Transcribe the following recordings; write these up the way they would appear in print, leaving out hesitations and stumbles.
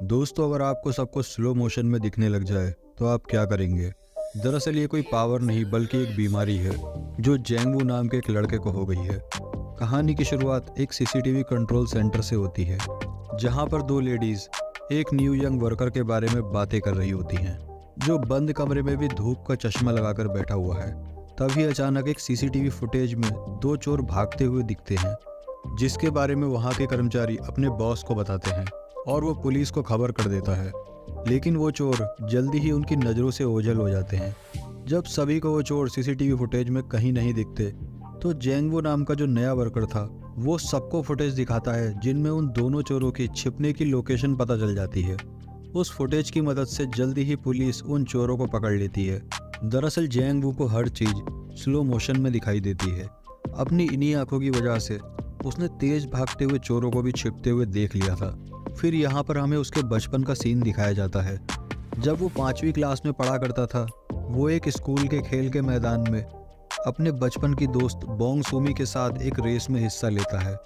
दोस्तों, अगर आपको सब कुछ स्लो मोशन में दिखने लग जाए तो आप क्या करेंगे? दरअसल ये कोई पावर नहीं बल्कि एक बीमारी है जो जेंगवू नाम के एक लड़के को हो गई है। कहानी की शुरुआत एक सीसीटीवी कंट्रोल सेंटर से होती है, जहां पर दो लेडीज एक न्यू यंग वर्कर के बारे में बातें कर रही होती हैं, जो बंद कमरे में भी धूप का चश्मा लगाकर बैठा हुआ है। तभी अचानक एक सीसीटीवी फुटेज में दो चोर भागते हुए दिखते हैं, जिसके बारे में वहां के कर्मचारी अपने बॉस को बताते हैं और वो पुलिस को खबर कर देता है। लेकिन वो चोर जल्दी ही उनकी नज़रों से ओझल हो जाते हैं। जब सभी को वो चोर सीसीटीवी फुटेज में कहीं नहीं दिखते तो जेंगवू नाम का जो नया वर्कर था वो सबको फुटेज दिखाता है, जिनमें उन दोनों चोरों की छिपने की लोकेशन पता चल जाती है। उस फुटेज की मदद से जल्दी ही पुलिस उन चोरों को पकड़ लेती है। दरअसल जेंगवू को हर चीज़ स्लो मोशन में दिखाई देती है। अपनी इन्हीं आंखों की वजह से उसने तेज भागते हुए चोरों को भी छिपते हुए देख लिया था। फिर यहाँ पर हमें उसके बचपन का सीन दिखाया जाता है। जब वो 5वीं क्लास में पढ़ा करता था, वो एक स्कूल के खेल के मैदान में अपने बचपन की दोस्त बोंग सूमी के साथ एक रेस में हिस्सा लेता है।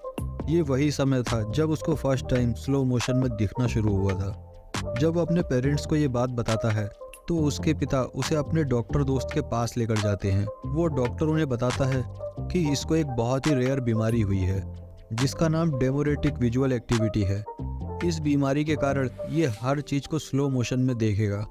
ये वही समय था जब उसको फर्स्ट टाइम स्लो मोशन में दिखना शुरू हुआ था। जब वो अपने पेरेंट्स को ये बात बताता है तो उसके पिता उसे अपने डॉक्टर दोस्त के पास लेकर जाते हैं। वो डॉक्टर उन्हें बताता है कि इसको एक बहुत ही रेयर बीमारी हुई है, जिसका नाम डेमोरेटिक विजुअल एक्टिविटी है। इस बीमारी के कारण ये हर चीज़ को स्लो मोशन में देखेगा,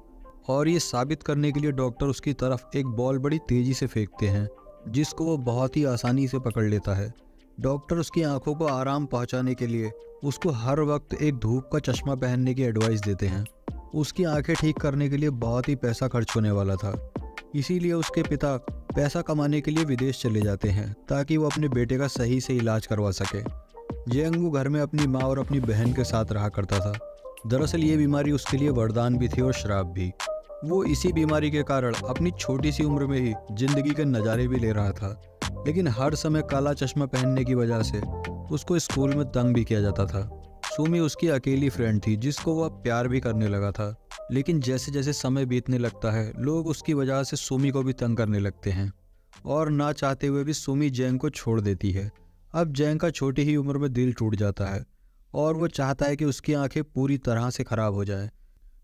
और ये साबित करने के लिए डॉक्टर उसकी तरफ एक बॉल बड़ी तेज़ी से फेंकते हैं, जिसको वो बहुत ही आसानी से पकड़ लेता है। डॉक्टर उसकी आंखों को आराम पहुंचाने के लिए उसको हर वक्त एक धूप का चश्मा पहनने की एडवाइस देते हैं। उसकी आंखें ठीक करने के लिए बहुत ही पैसा खर्च होने वाला था, इसीलिए उसके पिता पैसा कमाने के लिए विदेश चले जाते हैं ताकि वो अपने बेटे का सही से इलाज करवा सके। जेंगवू घर में अपनी माँ और अपनी बहन के साथ रहा करता था। दरअसल ये बीमारी उसके लिए वरदान भी थी और श्राप भी। वो इसी बीमारी के कारण अपनी छोटी सी उम्र में ही जिंदगी के नज़ारे भी ले रहा था, लेकिन हर समय काला चश्मा पहनने की वजह से उसको स्कूल में तंग भी किया जाता था। सुमी उसकी अकेली फ्रेंड थी जिसको वह प्यार भी करने लगा था। लेकिन जैसे जैसे समय बीतने लगता है, लोग उसकी वजह से सुमी को भी तंग करने लगते हैं, और ना चाहते हुए भी सुमी जेंग को छोड़ देती है। अब जेंग का छोटी ही उम्र में दिल टूट जाता है और वो चाहता है कि उसकी आंखें पूरी तरह से खराब हो जाएं।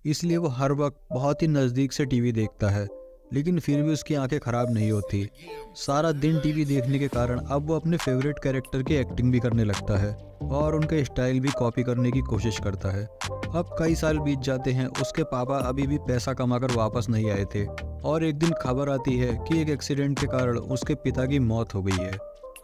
इसलिए वो हर वक्त बहुत ही नज़दीक से टीवी देखता है, लेकिन फिर भी उसकी आंखें खराब नहीं होती। सारा दिन टीवी देखने के कारण अब वो अपने फेवरेट कैरेक्टर की एक्टिंग भी करने लगता है और उनका स्टाइल भी कॉपी करने की कोशिश करता है। अब कई साल बीत जाते हैं, उसके पापा अभी भी पैसा कमाकर वापस नहीं आए थे, और एक दिन खबर आती है कि एक एक्सीडेंट के कारण उसके पिता की मौत हो गई है।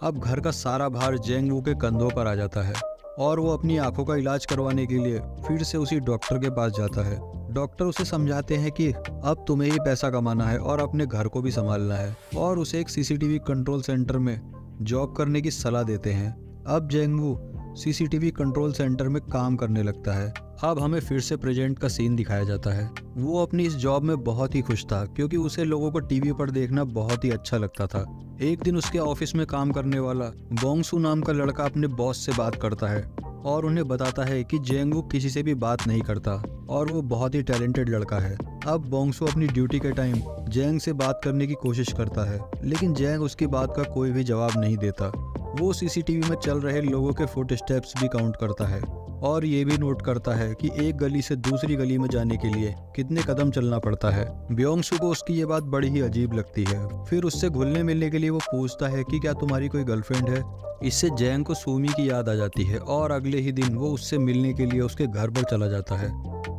अब घर का सारा भार जेंगवू के कंधों पर आ जाता है और वो अपनी आंखों का इलाज करवाने के लिए फिर से उसी डॉक्टर के पास जाता है। डॉक्टर उसे समझाते हैं कि अब तुम्हें ही पैसा कमाना है और अपने घर को भी संभालना है, और उसे एक सीसीटीवी कंट्रोल सेंटर में जॉब करने की सलाह देते हैं। अब जेंगवू सीसीटीवी कंट्रोल सेंटर में काम करने लगता है। अब हमें फिर से प्रेजेंट का सीन दिखाया जाता है। वो अपनी इस जॉब में बहुत ही खुश था, क्योंकि उसे लोगों को टीवी पर देखना बहुत ही अच्छा लगता था। एक दिन उसके ऑफिस में काम करने वाला बोंगसू नाम का लड़का अपने बॉस से बात करता है और उन्हें बताता है कि जेंगवू किसी से भी बात नहीं करता और वो बहुत ही टैलेंटेड लड़का है। अब बोंगसू अपनी ड्यूटी के टाइम जेंग से बात करने की कोशिश करता है, लेकिन जेंग उसकी बात का कोई भी जवाब नहीं देता। वो सीसीटीवी में चल रहे लोगों के फुट स्टेप्स भी काउंट करता है और ये भी नोट करता है कि एक गली से दूसरी गली में जाने के लिए कितने कदम चलना पड़ता है। ब्योंगसू को उसकी ये बात बड़ी ही अजीब लगती है। फिर उससे घुलने मिलने के लिए वो पूछता है कि क्या तुम्हारी कोई गर्लफ्रेंड है। इससे जेंग को सुमी की याद आ जाती है और अगले ही दिन वो उससे मिलने के लिए उसके घर पर चला जाता है।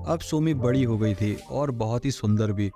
अब सुमी बड़ी हो गई थी और बहुत ही सुंदर भी,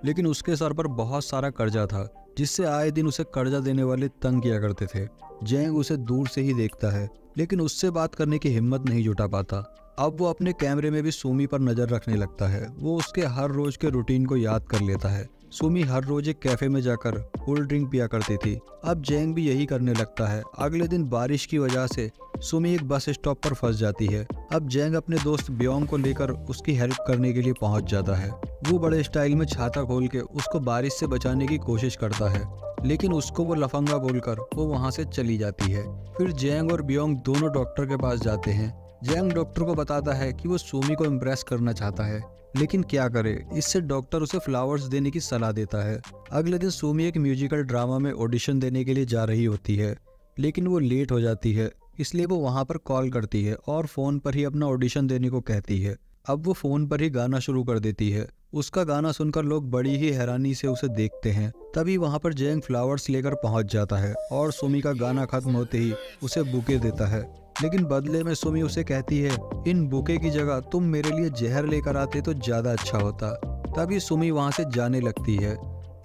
लेकिन उसके सर पर बहुत सारा कर्जा था, जिससे आए दिन उसे कर्जा देने वाले तंग किया करते थे। जेंग उसे दूर से ही देखता है, लेकिन उससे बात करने की हिम्मत नहीं जुटा पाता। अब वो अपने कैमरे में भी सुमी पर नजर रखने लगता है। वो उसके हर रोज के रूटीन को याद कर लेता है। सुमी हर रोज एक कैफे में जाकर कोल्ड ड्रिंक पिया करती थी। अब जेंग भी यही करने लगता है। अगले दिन बारिश की वजह से सुमी एक बस स्टॉप पर फंस जाती है। अब जेंग अपने दोस्त ब्योंग को लेकर उसकी हेल्प करने के लिए पहुंच जाता है। वो बड़े स्टाइल में छाता खोल के उसको बारिश से बचाने की कोशिश करता है, लेकिन उसको वो लफंगा बोलकर वो वहां से चली जाती है। फिर जेंग और ब्योंग दोनों डॉक्टर के पास जाते हैं। जेंग डॉक्टर को बताता है कि वो सुमी को इम्प्रेस करना चाहता है, लेकिन क्या करे। इससे डॉक्टर उसे फ्लावर्स देने की सलाह देता है। अगले दिन सुमी एक म्यूजिकल ड्रामा में ऑडिशन देने के लिए जा रही होती है, लेकिन वो लेट हो जाती है, इसलिए वो वहां पर कॉल करती है और फोन पर ही अपना ऑडिशन देने को कहती है। अब वो फोन पर ही गाना शुरू कर देती है। उसका गाना सुनकर लोग बड़ी ही हैरानी से उसे देखते हैं। तभी वहाँ पर जैंग फ्लावर्स लेकर पहुँच जाता है और सुमी का गाना खत्म होते ही उसे बुके देता है। लेकिन बदले में सुमी उसे कहती है, इन बुके की जगह तुम मेरे लिए जहर लेकर आते तो ज्यादा अच्छा होता। तभी सुमी वहाँ से जाने लगती है।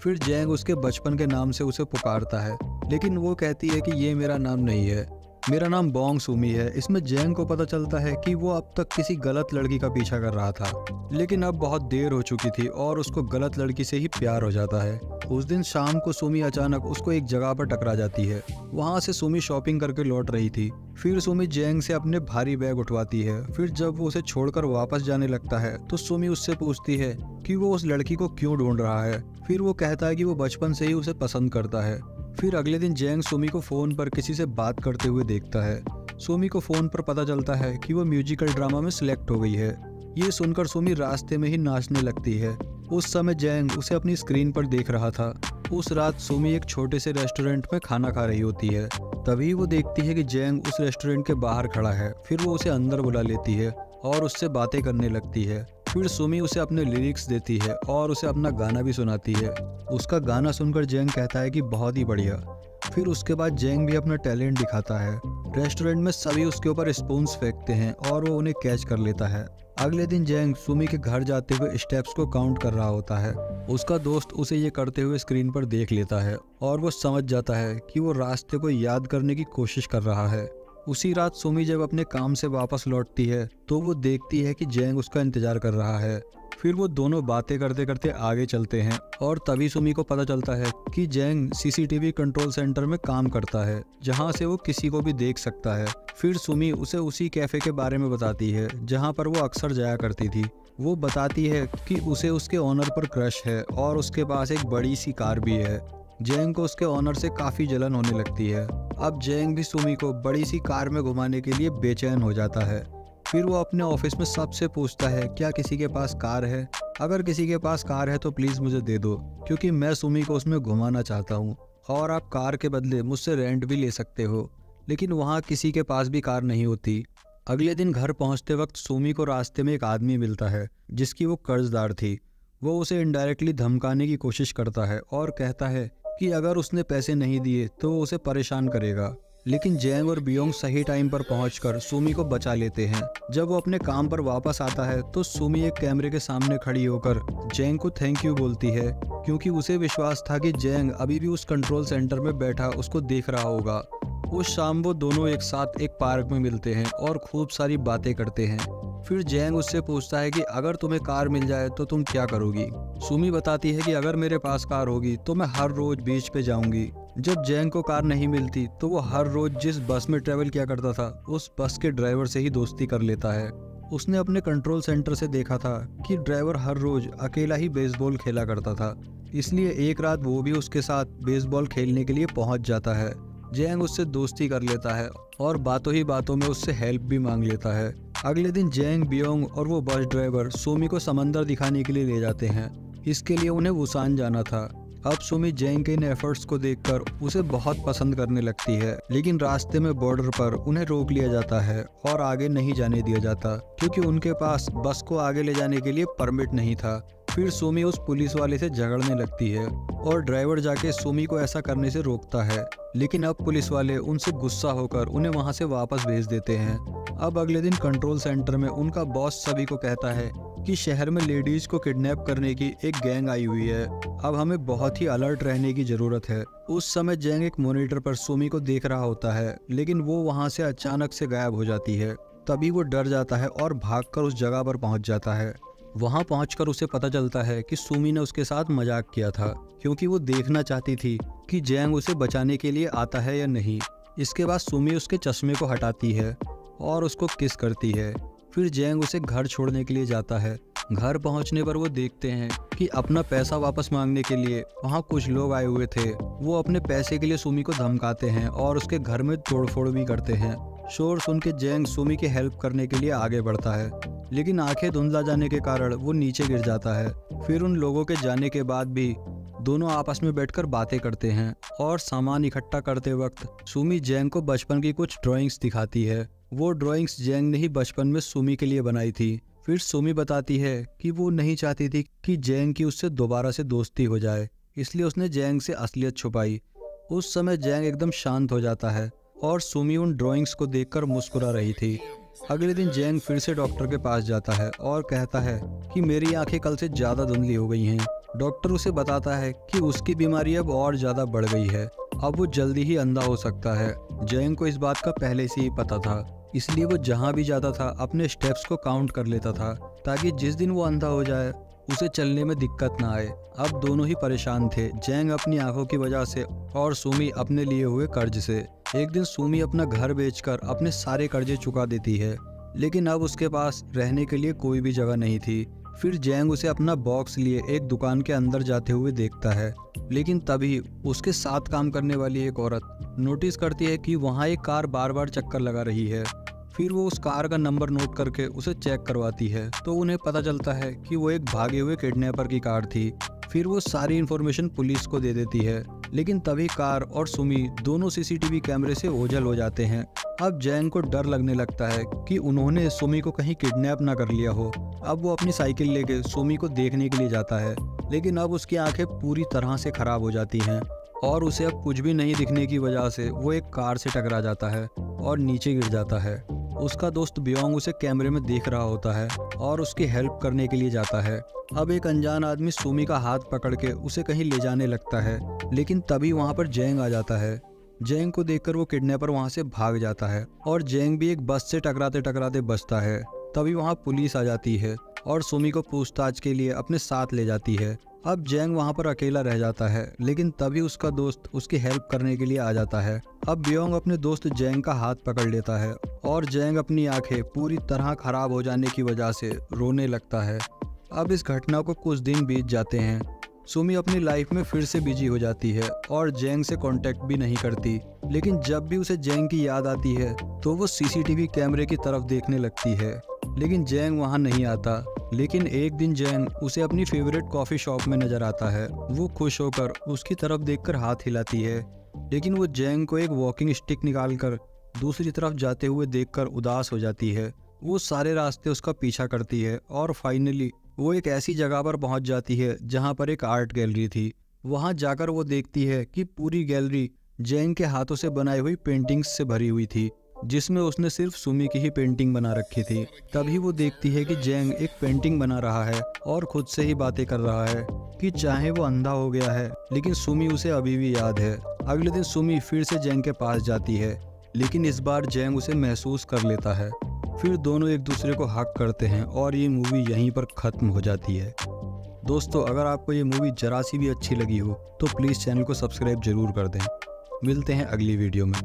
फिर जैंग उसके बचपन के नाम से उसे पुकारता है, लेकिन वो कहती है कि ये मेरा नाम नहीं है, मेरा नाम बोंग सुमी है। इसमें जैंग को पता चलता है कि वो अब तक किसी गलत लड़की का पीछा कर रहा था, लेकिन अब बहुत देर हो चुकी थी और उसको गलत लड़की से ही प्यार हो जाता है। उस दिन शाम को सुमी अचानक उसको एक जगह पर टकरा जाती है। वहाँ से सुमी शॉपिंग करके लौट रही थी। फिर सुमी जैंग से अपने भारी बैग उठवाती है। फिर जब वो उसे छोड़कर वापस जाने लगता है तो सुमी उससे पूछती है कि वो उस लड़की को क्यों ढूंढ रहा है। फिर वो कहता है कि वो बचपन से ही उसे पसंद करता है। फिर अगले दिन जैंग सुमी को फोन पर किसी से बात करते हुए देखता है। सुमी को फोन पर पता चलता है कि वो म्यूजिकल ड्रामा में सिलेक्ट हो गई है। ये सुनकर सुमी रास्ते में ही नाचने लगती है। उस समय जैंग उसे अपनी स्क्रीन पर देख रहा था। उस रात सुमी एक छोटे से रेस्टोरेंट में खाना खा रही होती है। तभी वो देखती है कि जैंग उस रेस्टोरेंट के बाहर खड़ा है। फिर वो उसे अंदर बुला लेती है और उससे बातें करने लगती है। फिर सुमी उसे अपने लिरिक्स देती है और उसे अपना गाना भी सुनाती है। उसका गाना सुनकर जैंग कहता है कि बहुत ही बढ़िया। फिर उसके बाद जैंग भी अपना टैलेंट दिखाता है। रेस्टोरेंट में सभी उसके ऊपर स्पून्स फेंकते हैं और वो उन्हें कैच कर लेता है। अगले दिन जैंग सुमी के घर जाते हुए स्टेप्स को काउंट कर रहा होता है। उसका दोस्त उसे ये करते हुए स्क्रीन पर देख लेता है और वो समझ जाता है कि वो रास्ते को याद करने की कोशिश कर रहा है। उसी रात सुमी जब अपने काम से वापस लौटती है तो वो देखती है कि जैंग उसका इंतजार कर रहा है। फिर वो दोनों बातें करते करते आगे चलते हैं और तभी सुमी को पता चलता है कि जैंग सीसीटीवी कंट्रोल सेंटर में काम करता है, जहां से वो किसी को भी देख सकता है। फिर सुमी उसे उसी कैफे के बारे में बताती है जहां पर वो अक्सर जाया करती थी। वो बताती है कि उसे उसके ओनर पर क्रश है और उसके पास एक बड़ी सी कार भी है। जैंग को उसके ओनर से काफी जलन होने लगती है। अब जैंग भी सुमी को बड़ी सी कार में घुमाने के लिए बेचैन हो जाता है। फिर वो अपने ऑफिस में सबसे पूछता है, क्या किसी के पास कार है? अगर किसी के पास कार है तो प्लीज मुझे दे दो, क्योंकि मैं सुमी को उसमें घुमाना चाहता हूँ और आप कार के बदले मुझसे रेंट भी ले सकते हो। लेकिन वहाँ किसी के पास भी कार नहीं होती। अगले दिन घर पहुँचते वक्त सुमी को रास्ते में एक आदमी मिलता है जिसकी वो कर्जदार थी। वो उसे इनडायरेक्टली धमकाने की कोशिश करता है और कहता है कि अगर उसने पैसे नहीं दिए तो वो उसे परेशान करेगा। लेकिन जैंग और बियोंग सही टाइम पर पहुंचकर सुमी को बचा लेते हैं। जब वो अपने काम पर वापस आता है तो सुमी एक कैमरे के सामने खड़ी होकर जैंग को थैंक यू बोलती है, क्योंकि उसे विश्वास था कि जैंग अभी भी उस कंट्रोल सेंटर में बैठा उसको देख रहा होगा। उस शाम वो दोनों एक साथ एक पार्क में मिलते हैं और खूब सारी बातें करते हैं। फिर जैंग उससे पूछता है कि अगर तुम्हें कार मिल जाए तो तुम क्या करोगी? सुमी बताती है कि अगर मेरे पास कार होगी तो मैं हर रोज बीच पे जाऊंगी। जब जैंग को कार नहीं मिलती तो वो हर रोज जिस बस में ट्रेवल किया करता था उस बस के ड्राइवर से ही दोस्ती कर लेता है। उसने अपने कंट्रोल सेंटर से देखा था कि ड्राइवर हर रोज अकेला ही बेसबॉल खेला करता था, इसलिए एक रात वो भी उसके साथ बेसबॉल खेलने के लिए पहुंच जाता है। जैंग उससे दोस्ती कर लेता है और बातों ही बातों में उससे हेल्प भी मांग लेता है। अगले दिन जैंग, बियोंग और वो बस ड्राइवर सुमी को समंदर दिखाने के लिए ले जाते हैं। इसके लिए उन्हें वुसान जाना था। अब सुमी जैंग के इन एफर्ट्स को देखकर उसे बहुत पसंद करने लगती है, लेकिन रास्ते में बॉर्डर पर उन्हें रोक लिया जाता है और आगे नहीं जाने दिया जाता, क्योंकि उनके पास बस को आगे ले जाने के लिए परमिट नहीं था। फिर सुमी उस पुलिस वाले से झगड़ने लगती है और ड्राइवर जाके सुमी को ऐसा करने से रोकता है, लेकिन अब पुलिस वाले उनसे गुस्सा होकर उन्हें वहां से वापस भेज देते हैं। अब अगले दिन कंट्रोल सेंटर में उनका बॉस सभी को कहता है कि शहर में लेडीज को किडनैप करने की एक गैंग आई हुई है। अब हमें बहुत ही अलर्ट रहने की जरूरत है। उस समय जैंग एक मॉनिटर पर सुमी को देख रहा होता है, लेकिन वो वहां से अचानक से गायब हो जाती है। तभी वो डर जाता है और भागकर उस जगह पर पहुंच जाता है। वहां पहुंचकर उसे पता चलता है कि सुमी ने उसके साथ मजाक किया था, क्योंकि वो देखना चाहती थी कि जैंग उसे बचाने के लिए आता है या नहीं। इसके बाद सुमी उसके चश्मे को हटाती है और उसको किस करती है। फिर जैंग उसे घर छोड़ने के लिए जाता है। घर पहुंचने पर वो देखते हैं कि अपना पैसा वापस मांगने के लिए वहां कुछ लोग आए हुए थे। वो अपने पैसे के लिए सुमी को धमकाते हैं और उसके घर में तोड़फोड़ भी करते हैं। शोर सुन के जैंग सुमी की हेल्प करने के लिए आगे बढ़ता है, लेकिन आंखें धुंधला जाने के कारण वो नीचे गिर जाता है। फिर उन लोगों के जाने के बाद भी दोनों आपस में बैठकर बातें करते हैं और सामान इकट्ठा करते वक्त सुमी जैंग को बचपन की कुछ ड्राइंग्स दिखाती है। वो ड्राइंग्स जैंग ने ही बचपन में सुमी के लिए बनाई थी। फिर सुमी बताती है कि वो नहीं चाहती थी कि जैंग की उससे दोबारा से दोस्ती हो जाए, इसलिए उसने जैंग से असलियत छुपाई। उस समय जैंग एकदम शांत हो जाता है और सुमी उन ड्राइंग्स को देखकर मुस्कुरा रही थी। अगले दिन जैंग फिर से डॉक्टर के पास जाता है और कहता है कि मेरी आंखें कल से ज़्यादा धुंधली हो गई हैं। डॉक्टर उसे बताता है कि उसकी बीमारी अब और ज़्यादा बढ़ गई है, अब वो जल्दी ही अंधा हो सकता है। जैंग को इस बात का पहले से ही पता था, इसलिए वो जहाँ भी जाता था अपने स्टेप्स को काउंट कर लेता था ताकि जिस दिन वो अंधा हो जाए उसे चलने में दिक्कत ना आए। अब दोनों ही परेशान थे, जैंग अपनी आंखों की वजह से और सुमी अपने लिए हुए कर्ज से। एक दिन सुमी अपना घर बेचकर अपने सारे कर्जे चुका देती है, लेकिन अब उसके पास रहने के लिए कोई भी जगह नहीं थी। फिर जैंग उसे अपना बॉक्स लिए एक दुकान के अंदर जाते हुए देखता है, लेकिन तभी उसके साथ काम करने वाली एक औरत नोटिस करती है कि वहाँ एक कार बार बार चक्कर लगा रही है। फिर वो उस कार का नंबर नोट करके उसे चेक करवाती है तो उन्हें पता चलता है कि वो एक भागे हुए किडनैपर की कार थी। फिर वो सारी इन्फॉर्मेशन पुलिस को दे देती है, लेकिन तभी कार और सुमी दोनों सीसीटीवी कैमरे से ओझल हो जाते हैं। अब जैंग को डर लगने लगता है कि उन्होंने सुमी को कहीं किडनैप ना कर लिया हो। अब वो अपनी साइकिल लेके सुमी को देखने के लिए जाता है, लेकिन अब उसकी आंखें पूरी तरह से खराब हो जाती हैं और उसे अब कुछ भी नहीं दिखने की वजह से वो एक कार से टकरा जाता है और नीचे गिर जाता है। उसका दोस्त ब्योंग उसे कैमरे में देख रहा होता है और उसकी हेल्प करने के लिए जाता है। अब एक अनजान आदमी सुमी का हाथ पकड़ के उसे कहीं ले जाने लगता है, लेकिन तभी वहाँ पर जैंग आ जाता है। जैंग को देखकर वो किडनैपर वहाँ से भाग जाता है और जैंग भी एक बस से टकराते टकराते बचता है। तभी वहाँ पुलिस आ जाती है और सुमी को पूछताछ के लिए अपने साथ ले जाती है। अब जैंग वहाँ पर अकेला रह जाता है, लेकिन तभी उसका दोस्त उसकी हेल्प करने के लिए आ जाता है। अब ब्योंग अपने दोस्त जैंग का हाथ पकड़ लेता है और जैंग अपनी आंखें पूरी तरह खराब हो जाने की वजह से रोने लगता है। अब इस घटना को कुछ दिन बीत जाते हैं। सुमी अपनी लाइफ में फिर से बिजी हो जाती है और जैंग से कांटेक्ट भी नहीं करती, लेकिन जब भी उसे जैंग की याद आती है तो वो सीसीटीवी कैमरे की तरफ देखने लगती है, लेकिन जैंग वहाँ नहीं आता। लेकिन एक दिन जैंग उसे अपनी फेवरेट कॉफ़ी शॉप में नजर आता है। वो खुश होकर उसकी तरफ देखकर हाथ हिलाती है, लेकिन वो जैंग को एक वॉकिंग स्टिक निकालकर दूसरी तरफ जाते हुए देखकर उदास हो जाती है। वो सारे रास्ते उसका पीछा करती है और फाइनली वो एक ऐसी जगह पर पहुंच जाती है जहां पर एक आर्ट गैलरी थी। वहां जाकर वो देखती है कि पूरी गैलरी जैंग के हाथों से बनाई हुई पेंटिंग्स से भरी हुई थी, जिसमें उसने सिर्फ सुमी की ही पेंटिंग बना रखी थी। तभी वो देखती है कि जैंग एक पेंटिंग बना रहा है और खुद से ही बातें कर रहा है कि चाहे वो अंधा हो गया है, लेकिन सुमी उसे अभी भी याद है। अगले दिन सुमी फिर से जैंग के पास जाती है, लेकिन इस बार जैंग उसे महसूस कर लेता है। फिर दोनों एक दूसरे को हक करते हैं और ये मूवी यहीं पर ख़त्म हो जाती है। दोस्तों, अगर आपको ये मूवी जरा सी भी अच्छी लगी हो तो प्लीज़ चैनल को सब्सक्राइब जरूर कर दें। मिलते हैं अगली वीडियो में।